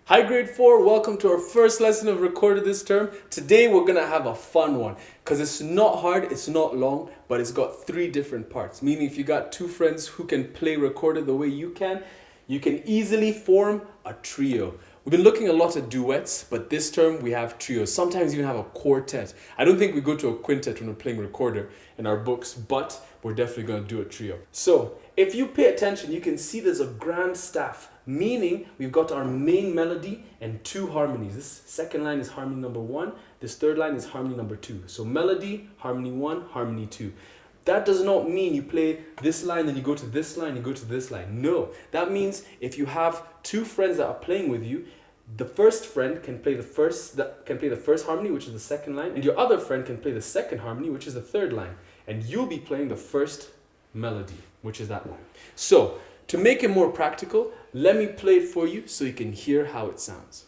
Hi grade 4, welcome to our first lesson of Recorder this term. Today we're going to have a fun one because it's not hard, it's not long, but it's got 3 different parts. Meaning if you got 2 friends who can play Recorder the way you can easily form a trio. We've been looking a lot at duets, but this term we have trios. Sometimes even have a quartet. I don't think we go to a quintet when we're playing Recorder in our books, but we're definitely going to do a trio. So if you pay attention, you can see there's a grand staff, meaning we've got our main melody and 2 harmonies. This second line is harmony number 1, this third line is harmony number 2. So melody, harmony 1, harmony 2. That does not mean you play this line, then you go to this line, you go to this line. No, that means if you have 2 friends that are playing with you, the first friend can play the first harmony, which is the second line, and your other friend can play the second harmony, which is the third line, and you'll be playing the first melody, which is that line. So to make it more practical, let me play it for you so you can hear how it sounds.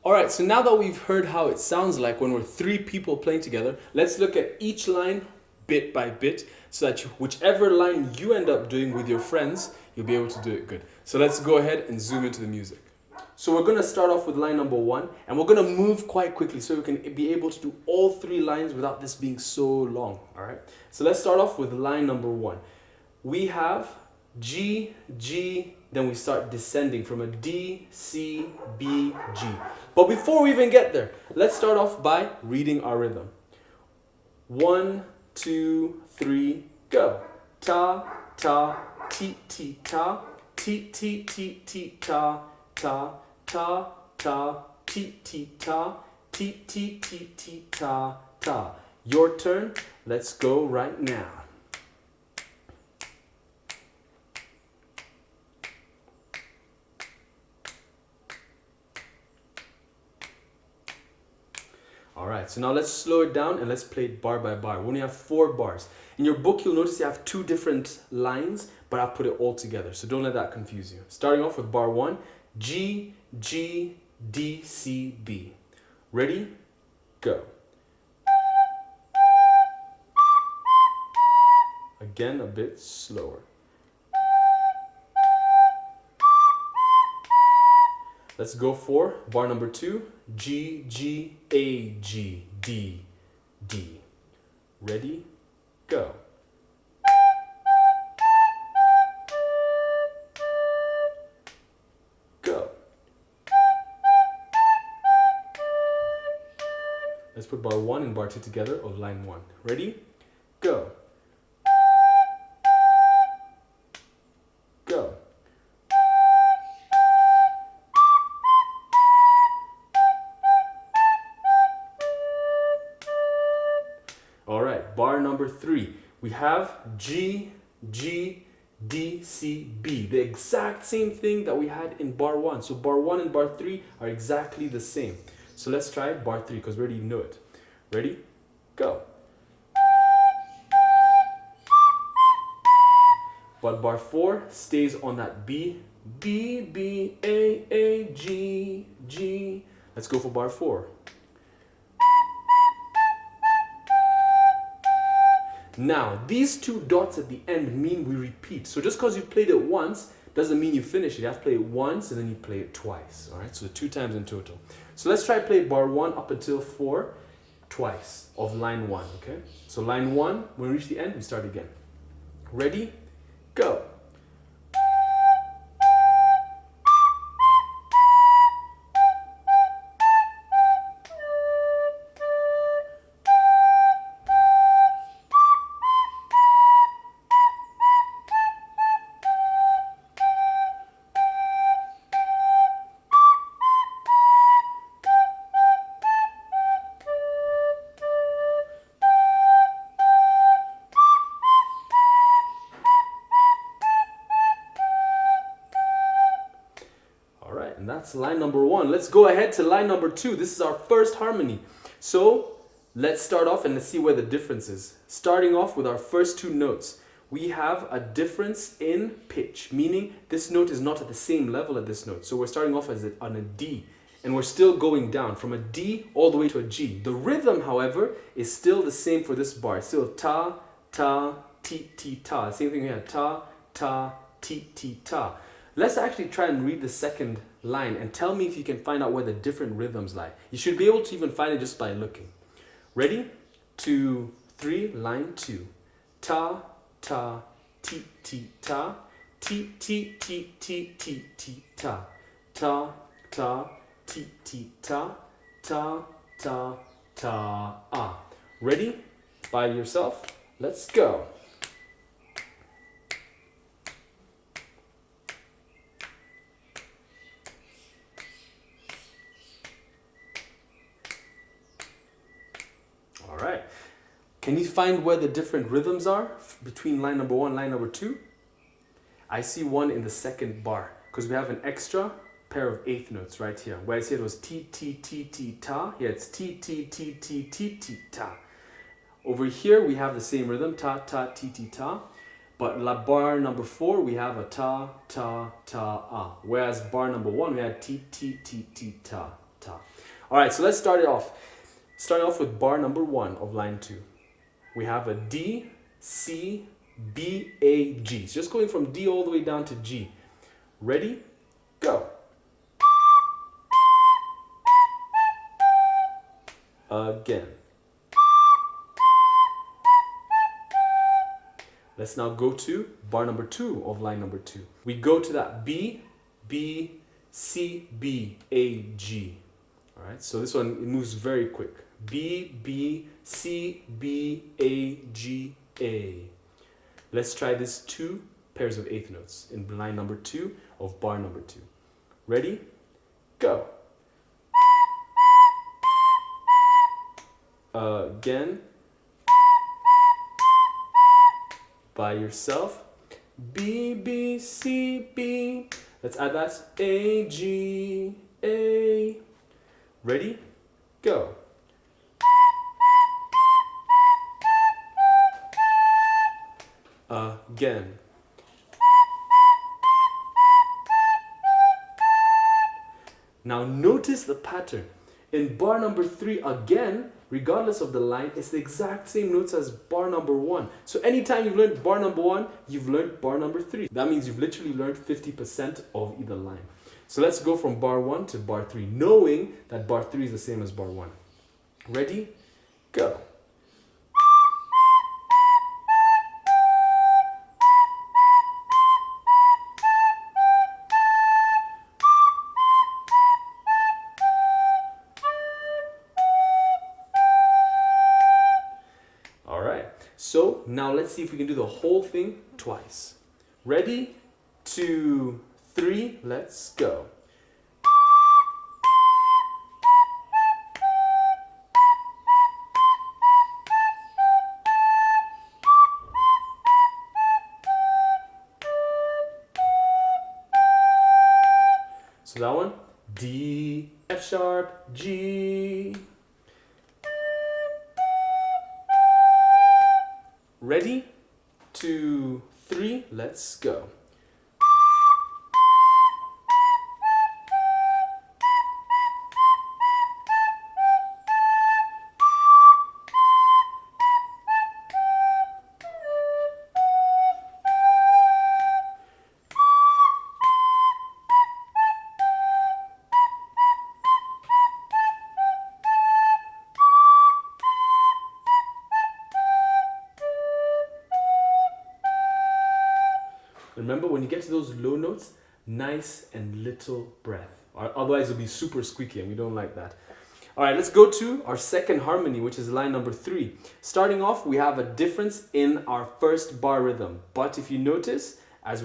Alright, so now that we've heard how it sounds like when we're 3 people playing together, let's look at each line bit by bit so that whichever line you end up doing with your friends, you'll be able to do it good. So let's go ahead and zoom into the music. So we're going to start off with line number 1, and we're going to move quite quickly so we can be able to do all 3 lines without this being so long. Alright, so let's start off with line number 1. We have G, G, then we start descending from a D, C, B, G. But before we even get there, let's start off by reading our rhythm. 1, 2, 3, go. Ta, ta, ti, ti, ta, ti, ti, ti, ti, ta, ta, ta, ta, ti, ti, ta, ti, ti, ti, ti, ta, ta. Your turn. Let's go right now. Alright, so now let's slow it down and let's play it bar by bar. We only have 4 bars. In your book, you'll notice you have 2 different lines, but I've put it all together, so don't let that confuse you. Starting off with bar 1, G, G, D, C, B. Ready? Go. Again, a bit slower. Let's go for bar number 2, G, G, A, G, D, D. Ready? Go. Go. Let's put bar 1 and bar 2 together of line 1. Ready? Go. Go. Alright, bar number 3. We have G, G, D, C, B. The exact same thing that we had in bar 1. So bar 1 and bar 3 are exactly the same. So let's try bar 3 because we already know it. Ready? Go. But bar 4 stays on that B. B, B, A, G, G. Let's go for bar 4. Now, these 2 dots at the end mean we repeat. So just because you played it once doesn't mean you finish it. You have to play it once and then you play it twice. Alright, so 2 times in total. So let's try play bar 1 up until 4 twice of line 1, okay? So line 1, when we reach the end, we start again. Ready? Go. And that's line number 1. Let's go ahead to line number 2. This is our first harmony. So let's start off and let's see where the difference is. Starting off with our first two notes, we have a difference in pitch, meaning this note is not at the same level as this note. So we're starting off as on a D, and we're still going down from a D all the way to a G. The rhythm, however, is still the same for this bar. It's still ta, ta, ti, ti, ta. Same thing we had, ta, ta, ti, ti, ta. Let's actually try and read the second line and tell me if you can find out where the different rhythms lie. You should be able to even find it just by looking. Ready? 2, 3, line 2. Ta, ta, ti, ti, ta. Ti, ti, ti, ti, ti, ti, ta. Ta, ta, ti, ti, ta. Ta, ta, ta, ah. Ready? By yourself? Let's go. All right. Can you find where the different rhythms are between line number 1 and line number 2? I see one in the second bar because we have an extra pair of eighth notes right here. Where I said it was ti, ti, ti, ti, ta. Here it's ti, ti, ti, ti, ti, ti, ta. Over here we have the same rhythm, ta, ta, ti, ti, ta. But bar number 4 we have a ta, ta, ta, ah. Whereas bar number 1 we had ti, ti, ti, ti, ta, ta. All right, so let's start it off. Starting off with bar number 1 of line 2. We have a D, C, B, A, G. It's just going from D all the way down to G. Ready? Go. Again. Let's now go to bar number 2 of line number 2. We go to that B, B, C, B, A, G. All right, so this one, it moves very quick. B, B, C, B, A, G, A. Let's try this 2 pairs of eighth notes in line number 2 of bar number 2. Ready? Go. Again. By yourself. B, B, C, B. Let's add that. A, G, A. Ready? Go. Again. Now notice the pattern. In bar number 3 again, regardless of the line, it's the exact same notes as bar number 1. So anytime you've learned bar number 1, you've learned bar number 3. That means you've literally learned 50% of either line. So let's go from bar 1 to bar 3, knowing that bar 3 is the same as bar 1. Ready? Go. So now let's see if we can do the whole thing twice. Ready? 2, 3, let's go. So that one, D, F sharp, G. Ready? 2, 3, let's go. Remember, when you get to those low notes, nice and little breath. Otherwise, it'll be super squeaky, and we don't like that. All right, let's go to our second harmony, which is line number 3. Starting off, we have a difference in our first bar rhythm. But if you notice, as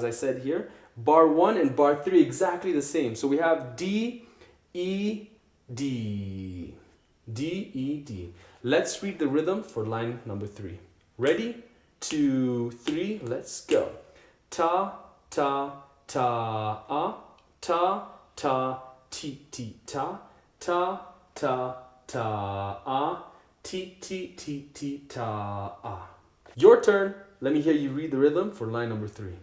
I said here, bar 1 and bar 3 exactly the same. So we have D, E, D. D, E, D. Let's read the rhythm for line number 3. Ready? 2, 3, let's go. Ta, ta, ta, ah, ta, ta, ti, ti, ta, ta, ta, ta, ah. Ti, ti, ti, ti, ta, ah. Your turn. Let me hear you read the rhythm for line number 3.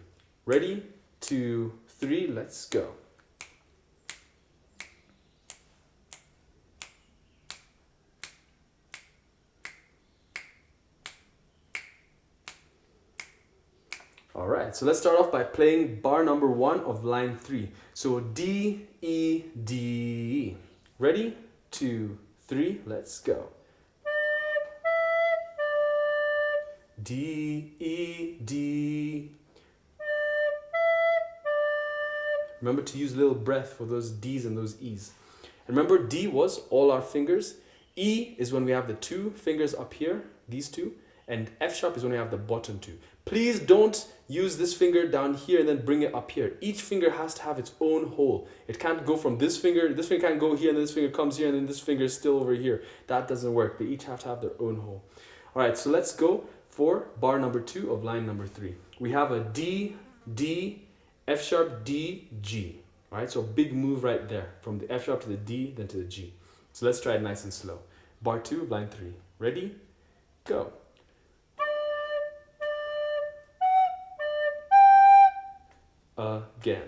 Ready? 2, 3, let's go. Alright, so let's start off by playing bar number 1 of line 3. So D, E, D. Ready? 2, 3, let's go. D, E, D. Remember to use a little breath for those D's and those E's. And remember, D was all our fingers. E is when we have the 2 fingers up here, these 2. And F sharp is when we have the bottom 2. Please don't use this finger down here and then bring it up here. Each finger has to have its own hole. It can't go from this finger can't go here, and this finger comes here, and then this finger is still over here. That doesn't work. They each have to have their own hole. All right, so let's go for bar number 2 of line number 3. We have a D, D, F sharp, D, G. All right, so big move right there from the F sharp to the D, then to the G. So let's try it nice and slow. Bar 2 of line 3. Ready? Go. Again.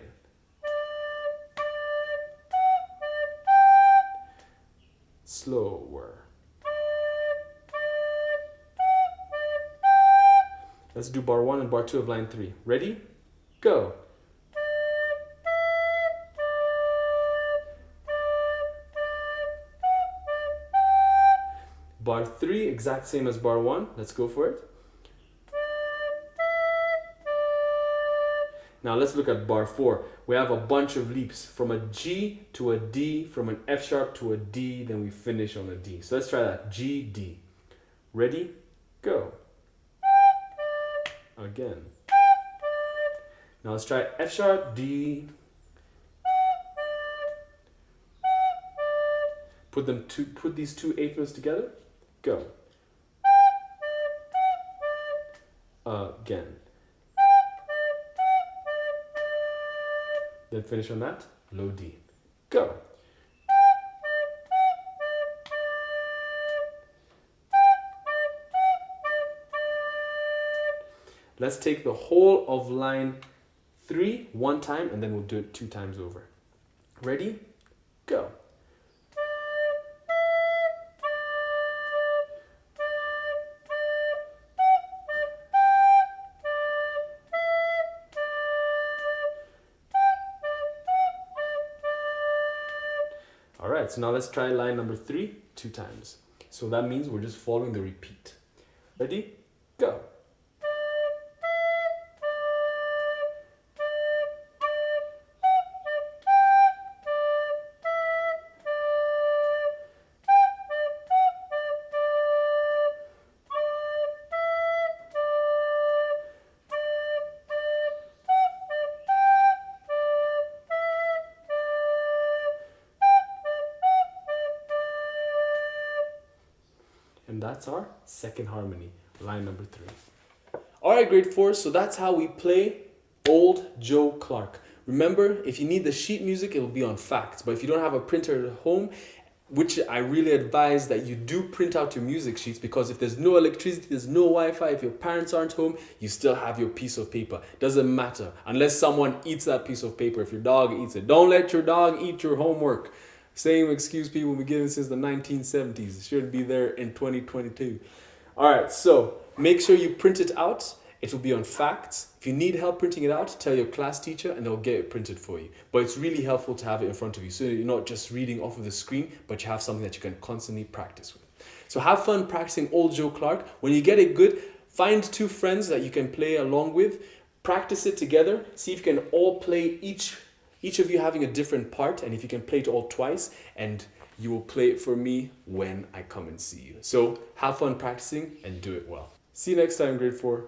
Slower. Let's do bar 1 and bar 2 of line 3. Ready? Go. Bar 3, exact same as bar 1. Let's go for it. Now let's look at bar 4. We have a bunch of leaps from a G to a D, from an F sharp to a D, then we finish on a D. So let's try that. G, D. Ready? Go. Again. Now let's try F sharp, D. Put these 2 eighth notes together. Go. Again. Then finish on that, low D. Go. Let's take the whole of line 3 one time, and then we'll do it 2 times over. Ready? Go. Alright, so now let's try line number 3 2 times. So that means we're just following the repeat. Ready? Go. And that's our second harmony, line number 3. Alright, grade 4, so that's how we play Old Joe Clark. Remember, if you need the sheet music, it will be on Facts. But if you don't have a printer at home, which I really advise that you do print out your music sheets, because if there's no electricity, there's no Wi-Fi, if your parents aren't home, you still have your piece of paper. Doesn't matter, unless someone eats that piece of paper, if your dog eats it. Don't let your dog eat your homework. Same excuse people have been given since the 1970s. It should be there in 2022. Alright, so make sure you print it out. It will be on Facts. If you need help printing it out, tell your class teacher and they'll get it printed for you. But it's really helpful to have it in front of you, so you're not just reading off of the screen, but you have something that you can constantly practice with. So have fun practicing Old Joe Clark. When you get it good, find 2 friends that you can play along with. Practice it together. See if you can all play each of you having a different part, and if you can play it all twice, and you will play it for me when I come and see you. So have fun practicing and do it well. See you next time, grade 4.